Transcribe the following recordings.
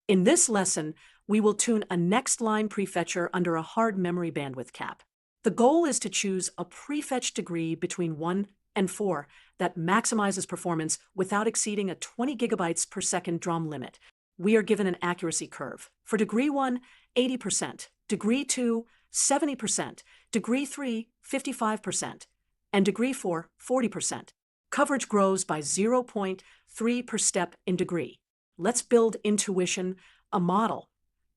In this lesson, we will tune a next-line prefetcher under a hard memory bandwidth cap. The goal is to choose a prefetch degree between 1 and 4 that maximizes performance without exceeding a 20 gigabytes per second DRAM limit. We are given an accuracy curve. For degree 1, 80%, degree 2, 70%, degree 3, 55%, and degree 4, 40%. Coverage grows by 0.3 per step in degree. Let's build intuition, a model,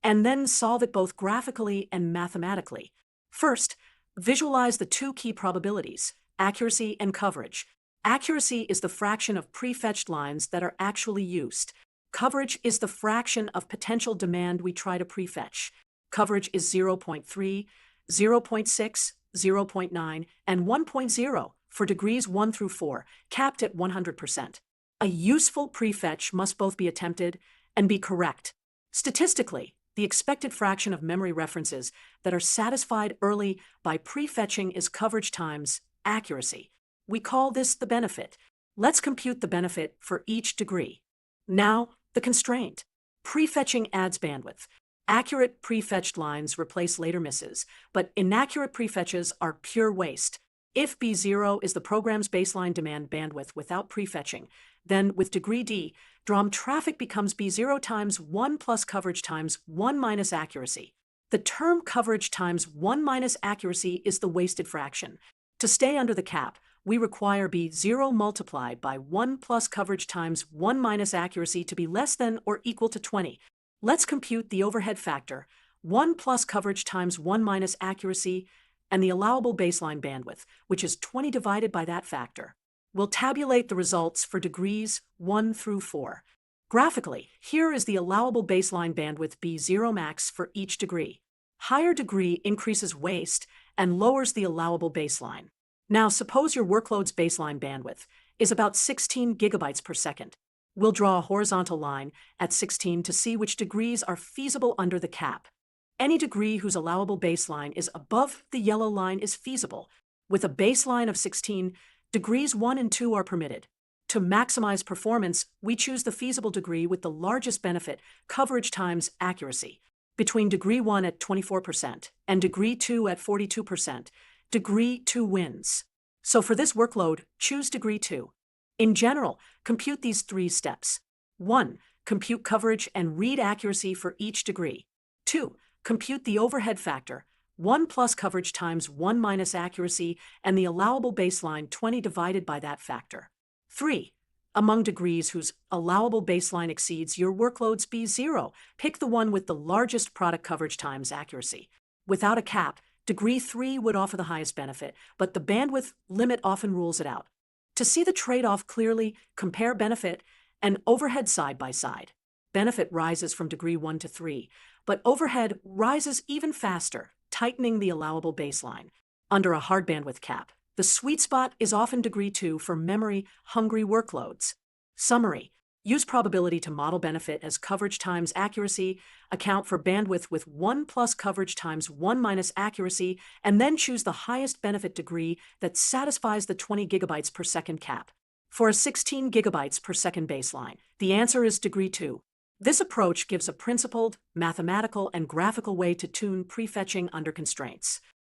and then solve it both graphically and mathematically. First, visualize the two key probabilities, accuracy and coverage. Accuracy is the fraction of prefetched lines that are actually used. Coverage is the fraction of potential demand we try to prefetch. Coverage is 0.3, 0.6, 0.9, and 1.0 for degrees 1 through 4, capped at 100%. A useful prefetch must both be attempted and be correct. Statistically, the expected fraction of memory references that are satisfied early by prefetching is coverage times accuracy. We call this the benefit. Let's compute the benefit for each degree. Now, the constraint. Prefetching adds bandwidth. Accurate prefetched lines replace later misses, but inaccurate prefetches are pure waste. If B0 is the program's baseline demand bandwidth without prefetching, then with degree D, DRAM traffic becomes B0 times 1 plus coverage times 1 minus accuracy. The term coverage times 1 minus accuracy is the wasted fraction. To stay under the cap, we require B0 multiplied by 1 plus coverage times 1 minus accuracy to be less than or equal to 20. Let's compute the overhead factor, 1 plus coverage times 1 minus accuracy, and the allowable baseline bandwidth, which is 20 divided by that factor. We'll tabulate the results for degrees 1 through 4. Graphically, here is the allowable baseline bandwidth B0 max for each degree. Higher degree increases waste and lowers the allowable baseline. Now, suppose your workload's baseline bandwidth is about 16 gigabytes per second. We'll draw a horizontal line at 16 to see which degrees are feasible under the cap. Any degree whose allowable baseline is above the yellow line is feasible. With a baseline of 16, degrees 1 and 2 are permitted. To maximize performance, we choose the feasible degree with the largest benefit, coverage times accuracy. Between degree 1 at 24% and degree 2 at 42%, degree 2 wins. So for this workload, choose degree 2. In general, compute these 3 steps. 1. Compute coverage and read accuracy for each degree. 2. Compute the overhead factor, 1 plus coverage times 1 minus accuracy, and the allowable baseline 20 divided by that factor. 3. Among degrees whose allowable baseline exceeds your workload's B0, pick the one with the largest product coverage times accuracy. Without a cap, degree 3 would offer the highest benefit, but the bandwidth limit often rules it out. To see the trade-off clearly, compare benefit and overhead side by side. Benefit rises from degree 1 to 3, but overhead rises even faster, tightening the allowable baseline. Under a hard bandwidth cap, the sweet spot is often degree 2 for memory-hungry workloads. Summary: use probability to model benefit as coverage times accuracy, account for bandwidth with 1 plus coverage times 1 minus accuracy, and then choose the highest benefit degree that satisfies the 20 gigabytes per second cap. For a 16 gigabytes per second baseline, the answer is degree 2. This approach gives a principled, mathematical, and graphical way to tune prefetching under constraints.